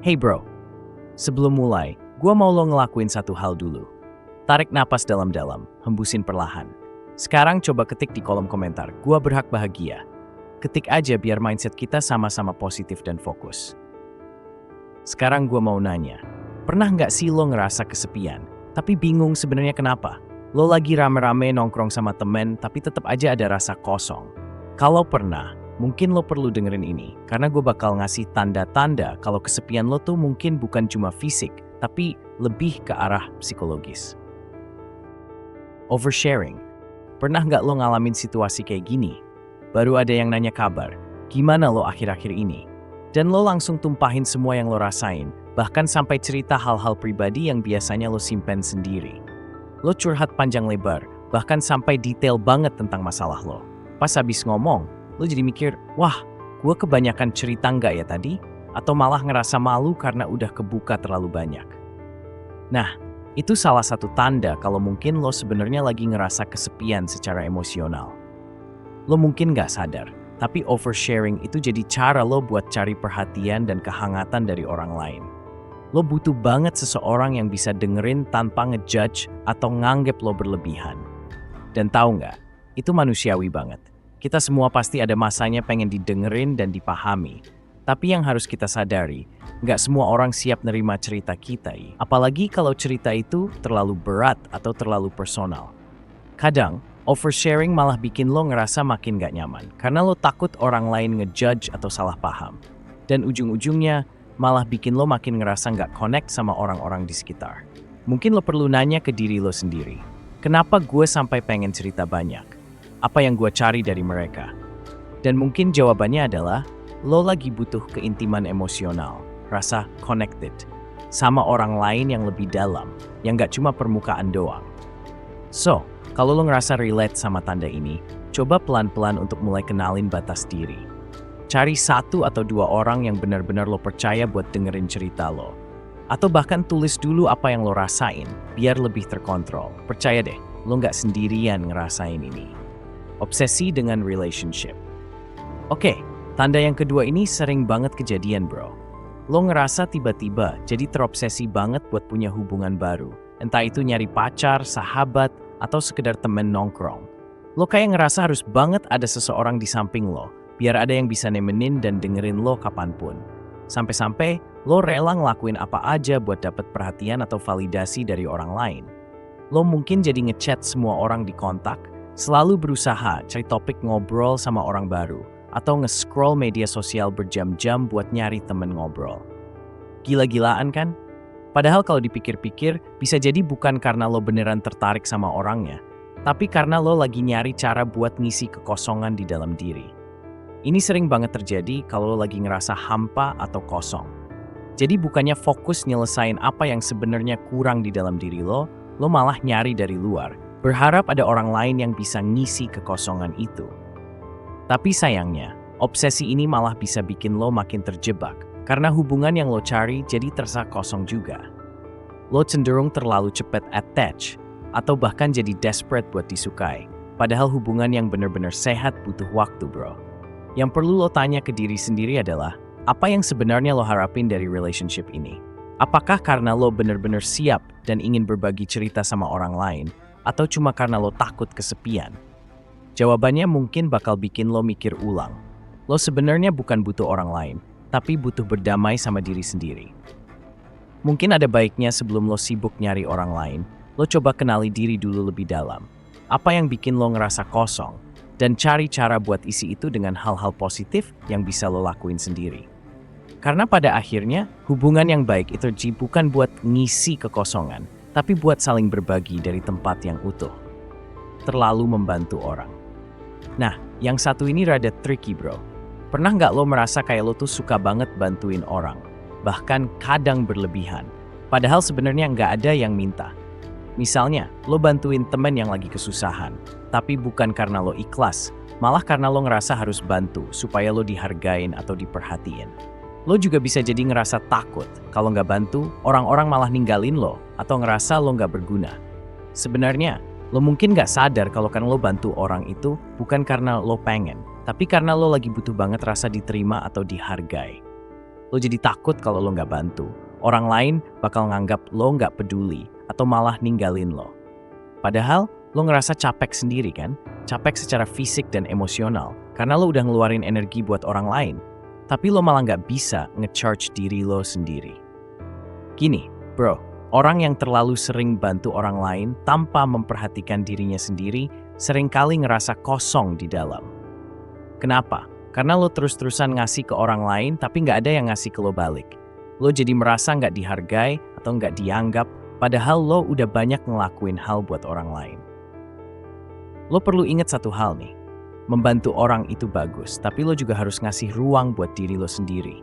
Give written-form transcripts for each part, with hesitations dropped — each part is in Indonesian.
Hey bro, sebelum mulai, gua mau lo ngelakuin satu hal dulu. Tarik napas dalam-dalam, hembusin perlahan. Sekarang coba ketik di kolom komentar, gua berhak bahagia. Ketik aja biar mindset kita sama-sama positif dan fokus. Sekarang gua mau nanya, pernah nggak sih lo ngerasa kesepian, tapi bingung sebenarnya kenapa? Lo lagi rame-rame nongkrong sama temen, tapi tetap aja ada rasa kosong. Kalau pernah, mungkin lo perlu dengerin ini, karena gue bakal ngasih tanda-tanda kalau kesepian lo tuh mungkin bukan cuma fisik, tapi lebih ke arah psikologis. Oversharing. Pernah nggak lo ngalamin situasi kayak gini? Baru ada yang nanya kabar, gimana lo akhir-akhir ini? Dan lo langsung tumpahin semua yang lo rasain, bahkan sampai cerita hal-hal pribadi yang biasanya lo simpen sendiri. Lo curhat panjang lebar, bahkan sampai detail banget tentang masalah lo. Pas habis ngomong, lo jadi mikir, wah, gue kebanyakan cerita nggak ya tadi? Atau malah ngerasa malu karena udah kebuka terlalu banyak. Nah, itu salah satu tanda kalau mungkin lo sebenarnya lagi ngerasa kesepian secara emosional. Lo mungkin nggak sadar, tapi oversharing itu jadi cara lo buat cari perhatian dan kehangatan dari orang lain. Lo butuh banget seseorang yang bisa dengerin tanpa ngejudge atau nganggep lo berlebihan. Dan tahu nggak, itu manusiawi banget. Kita semua pasti ada masanya pengen didengerin dan dipahami. Tapi yang harus kita sadari, nggak semua orang siap nerima cerita kita. Apalagi kalau cerita itu terlalu berat atau terlalu personal. Kadang, oversharing malah bikin lo ngerasa makin nggak nyaman. Karena lo takut orang lain ngejudge atau salah paham. Dan ujung-ujungnya, malah bikin lo makin ngerasa nggak connect sama orang-orang di sekitar. Mungkin lo perlu nanya ke diri lo sendiri. Kenapa gue sampai pengen cerita banyak? Apa yang gue cari dari mereka? Dan mungkin jawabannya adalah, lo lagi butuh keintiman emosional, rasa connected, sama orang lain yang lebih dalam, yang gak cuma permukaan doang. So, kalau lo ngerasa relate sama tanda ini, coba pelan-pelan untuk mulai kenalin batas diri. Cari 1 atau 2 orang yang benar-benar lo percaya buat dengerin cerita lo. Atau bahkan tulis dulu apa yang lo rasain, biar lebih terkontrol. Percaya deh, lo gak sendirian ngerasain ini. Obsesi dengan relationship. Oke, tanda yang kedua ini sering banget kejadian bro. Lo ngerasa tiba-tiba jadi terobsesi banget buat punya hubungan baru. Entah itu nyari pacar, sahabat, atau sekedar temen nongkrong. Lo kayak ngerasa harus banget ada seseorang di samping lo, biar ada yang bisa nemenin dan dengerin lo kapanpun. Sampai-sampai lo rela ngelakuin apa aja buat dapet perhatian atau validasi dari orang lain. Lo mungkin jadi ngechat semua orang di kontak, selalu berusaha cari topik ngobrol sama orang baru, atau nge-scroll media sosial berjam-jam buat nyari temen ngobrol. Gila-gilaan kan? Padahal kalau dipikir-pikir, bisa jadi bukan karena lo beneran tertarik sama orangnya, tapi karena lo lagi nyari cara buat ngisi kekosongan di dalam diri. Ini sering banget terjadi kalau lo lagi ngerasa hampa atau kosong. Jadi bukannya fokus nyelesain apa yang sebenarnya kurang di dalam diri lo malah nyari dari luar, berharap ada orang lain yang bisa ngisi kekosongan itu. Tapi sayangnya, obsesi ini malah bisa bikin lo makin terjebak, karena hubungan yang lo cari jadi terasa kosong juga. Lo cenderung terlalu cepat attach, atau bahkan jadi desperate buat disukai, padahal hubungan yang benar-benar sehat butuh waktu bro. Yang perlu lo tanya ke diri sendiri adalah, apa yang sebenarnya lo harapin dari relationship ini? Apakah karena lo benar-benar siap dan ingin berbagi cerita sama orang lain, atau cuma karena lo takut kesepian? Jawabannya mungkin bakal bikin lo mikir ulang. Lo sebenarnya bukan butuh orang lain, tapi butuh berdamai sama diri sendiri. Mungkin ada baiknya sebelum lo sibuk nyari orang lain, lo coba kenali diri dulu lebih dalam. Apa yang bikin lo ngerasa kosong? Dan cari cara buat isi itu dengan hal-hal positif yang bisa lo lakuin sendiri. Karena pada akhirnya, hubungan yang baik itu bukan buat ngisi kekosongan, tapi buat saling berbagi dari tempat yang utuh. Terlalu membantu orang. Nah, yang satu ini rada tricky bro. Pernah nggak lo merasa kayak lo tuh suka banget bantuin orang? Bahkan kadang berlebihan. Padahal sebenarnya nggak ada yang minta. Misalnya, lo bantuin temen yang lagi kesusahan. Tapi bukan karena lo ikhlas, malah karena lo ngerasa harus bantu supaya lo dihargain atau diperhatiin. Lo juga bisa jadi ngerasa takut kalau nggak bantu, orang-orang malah ninggalin lo atau ngerasa lo nggak berguna. Sebenarnya, lo mungkin nggak sadar kalau kan lo bantu orang itu bukan karena lo pengen, tapi karena lo lagi butuh banget rasa diterima atau dihargai. lo jadi takut kalau lo nggak bantu. Orang lain bakal nganggap lo nggak peduli atau malah ninggalin lo. Padahal lo ngerasa capek sendiri kan? Capek secara fisik dan emosional karena lo udah ngeluarin energi buat orang lain. Tapi lo malah nggak bisa nge-charge diri lo sendiri. Gini, bro, orang yang terlalu sering bantu orang lain tanpa memperhatikan dirinya sendiri seringkali ngerasa kosong di dalam. Kenapa? Karena lo terus-terusan ngasih ke orang lain tapi nggak ada yang ngasih ke lo balik. Lo jadi merasa nggak dihargai atau nggak dianggap, padahal lo udah banyak ngelakuin hal buat orang lain. Lo perlu ingat satu hal nih. Membantu orang itu bagus, tapi lo juga harus ngasih ruang buat diri lo sendiri.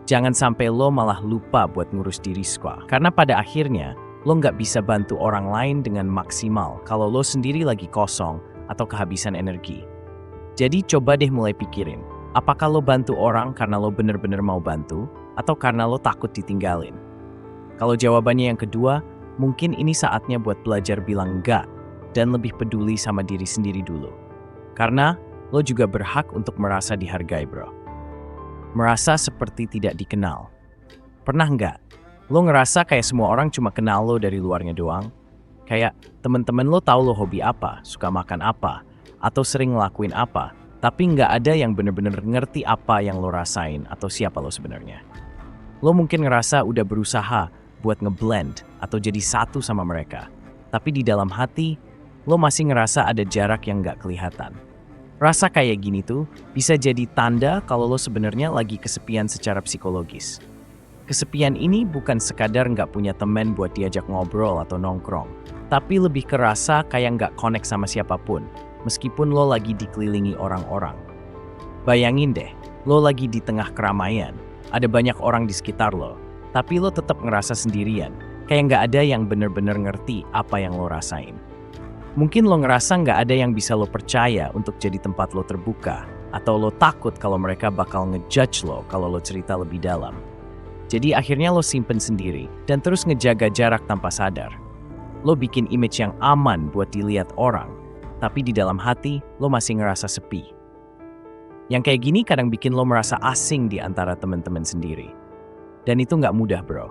Jangan sampai lo malah lupa buat ngurus diri sendiri. Karena pada akhirnya, lo nggak bisa bantu orang lain dengan maksimal kalau lo sendiri lagi kosong atau kehabisan energi. Jadi coba deh mulai pikirin, apakah lo bantu orang karena lo bener-bener mau bantu atau karena lo takut ditinggalin? Kalau jawabannya yang kedua, mungkin ini saatnya buat belajar bilang enggak dan lebih peduli sama diri sendiri dulu. Karena lo juga berhak untuk merasa dihargai, bro. Merasa seperti tidak dikenal. Pernah nggak? Lo ngerasa kayak semua orang cuma kenal lo dari luarnya doang? Kayak temen-temen lo tahu lo hobi apa, suka makan apa, atau sering ngelakuin apa, tapi nggak ada yang bener-bener ngerti apa yang lo rasain atau siapa lo sebenarnya. Lo mungkin ngerasa udah berusaha buat ngeblend atau jadi satu sama mereka, tapi di dalam hati, lo masih ngerasa ada jarak yang nggak kelihatan. Rasa kayak gini tuh bisa jadi tanda kalau lo sebenarnya lagi kesepian secara psikologis. Kesepian ini bukan sekadar nggak punya temen buat diajak ngobrol atau nongkrong, tapi lebih kerasa kayak nggak connect sama siapapun, meskipun lo lagi dikelilingi orang-orang. Bayangin deh, lo lagi di tengah keramaian, ada banyak orang di sekitar lo, tapi lo tetap ngerasa sendirian, kayak nggak ada yang bener-bener ngerti apa yang lo rasain. Mungkin lo ngerasa nggak ada yang bisa lo percaya untuk jadi tempat lo terbuka, atau lo takut kalau mereka bakal ngejudge lo kalau lo cerita lebih dalam. Jadi akhirnya lo simpen sendiri dan terus ngejaga jarak tanpa sadar. Lo bikin image yang aman buat dilihat orang, tapi di dalam hati lo masih ngerasa sepi. Yang kayak gini kadang bikin lo merasa asing di antara teman-teman sendiri. Dan itu nggak mudah, bro.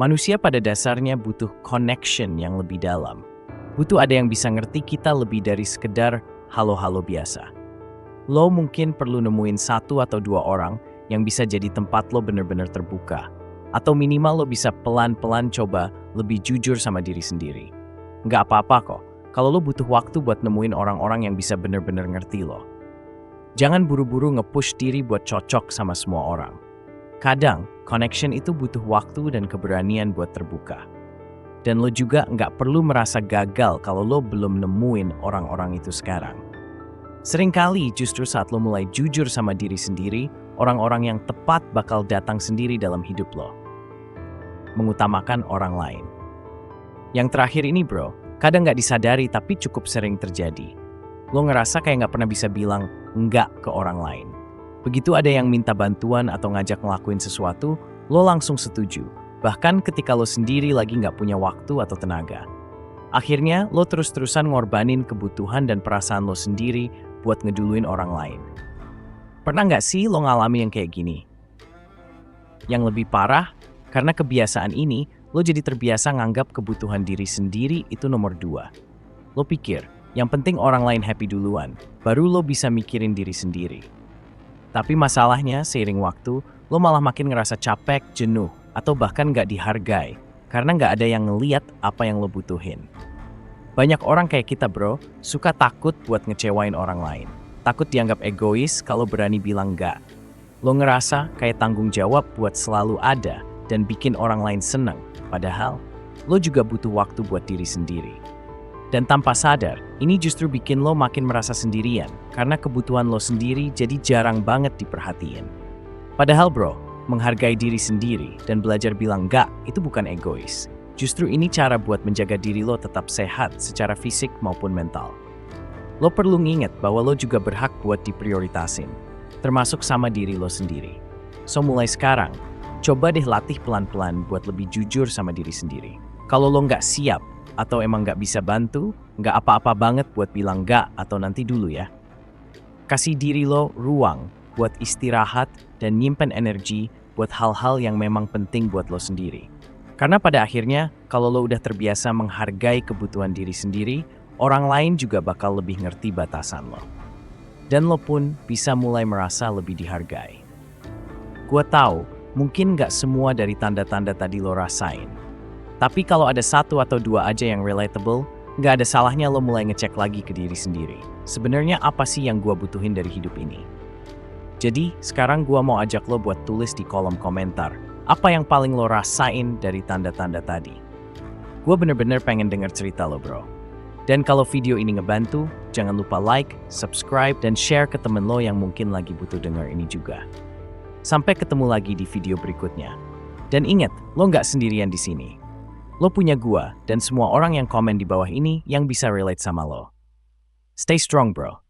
Manusia pada dasarnya butuh connection yang lebih dalam. Butuh ada yang bisa ngerti kita lebih dari sekedar halo-halo biasa. Lo mungkin perlu nemuin 1 atau 2 orang yang bisa jadi tempat lo bener-bener terbuka. Atau minimal lo bisa pelan-pelan coba lebih jujur sama diri sendiri. Nggak apa-apa kok, kalau lo butuh waktu buat nemuin orang-orang yang bisa bener-bener ngerti lo. Jangan buru-buru nge-push diri buat cocok sama semua orang. Kadang, connection itu butuh waktu dan keberanian buat terbuka. Dan lo juga nggak perlu merasa gagal kalau lo belum nemuin orang-orang itu sekarang. Seringkali justru saat lo mulai jujur sama diri sendiri, orang-orang yang tepat bakal datang sendiri dalam hidup lo. Mengutamakan orang lain. Yang terakhir ini bro, kadang nggak disadari tapi cukup sering terjadi. Lo ngerasa kayak nggak pernah bisa bilang enggak ke orang lain. Begitu ada yang minta bantuan atau ngajak ngelakuin sesuatu, lo langsung setuju. Bahkan ketika lo sendiri lagi nggak punya waktu atau tenaga. Akhirnya, lo terus-terusan ngorbanin kebutuhan dan perasaan lo sendiri buat ngeduluin orang lain. Pernah nggak sih lo ngalami yang kayak gini? Yang lebih parah, karena kebiasaan ini, lo jadi terbiasa nganggap kebutuhan diri sendiri itu nomor 2. Lo pikir, yang penting orang lain happy duluan, baru lo bisa mikirin diri sendiri. Tapi masalahnya, seiring waktu, lo malah makin ngerasa capek, jenuh, atau bahkan nggak dihargai, karena nggak ada yang ngeliat apa yang lo butuhin. Banyak orang kayak kita bro, suka takut buat ngecewain orang lain. Takut dianggap egois kalau berani bilang nggak. Lo ngerasa kayak tanggung jawab buat selalu ada dan bikin orang lain seneng, padahal lo juga butuh waktu buat diri sendiri. Dan tanpa sadar, ini justru bikin lo makin merasa sendirian, karena kebutuhan lo sendiri jadi jarang banget diperhatiin. Padahal bro, menghargai diri sendiri dan belajar bilang enggak itu bukan egois. Justru ini cara buat menjaga diri lo tetap sehat secara fisik maupun mental. Lo perlu nginget bahwa lo juga berhak buat diprioritasin, termasuk sama diri lo sendiri. So mulai sekarang, coba deh latih pelan-pelan buat lebih jujur sama diri sendiri. Kalau lo nggak siap atau emang nggak bisa bantu, nggak apa-apa banget buat bilang enggak atau nanti dulu ya. Kasih diri lo ruang buat istirahat dan nyimpen energi buat hal-hal yang memang penting buat lo sendiri. Karena pada akhirnya, kalau lo udah terbiasa menghargai kebutuhan diri sendiri, orang lain juga bakal lebih ngerti batasan lo. Dan lo pun bisa mulai merasa lebih dihargai. Gua tahu, mungkin nggak semua dari tanda-tanda tadi lo rasain. Tapi kalau ada satu atau dua aja yang relatable, nggak ada salahnya lo mulai ngecek lagi ke diri sendiri. Sebenarnya apa sih yang gua butuhin dari hidup ini? Jadi, sekarang gua mau ajak lo buat tulis di kolom komentar, apa yang paling lo rasain dari tanda-tanda tadi. Gua bener-bener pengen denger cerita lo, bro. Dan kalau video ini ngebantu, jangan lupa like, subscribe, dan share ke temen lo yang mungkin lagi butuh denger ini juga. Sampai ketemu lagi di video berikutnya. Dan ingat, lo nggak sendirian di sini. Lo punya gua dan semua orang yang komen di bawah ini yang bisa relate sama lo. Stay strong, bro.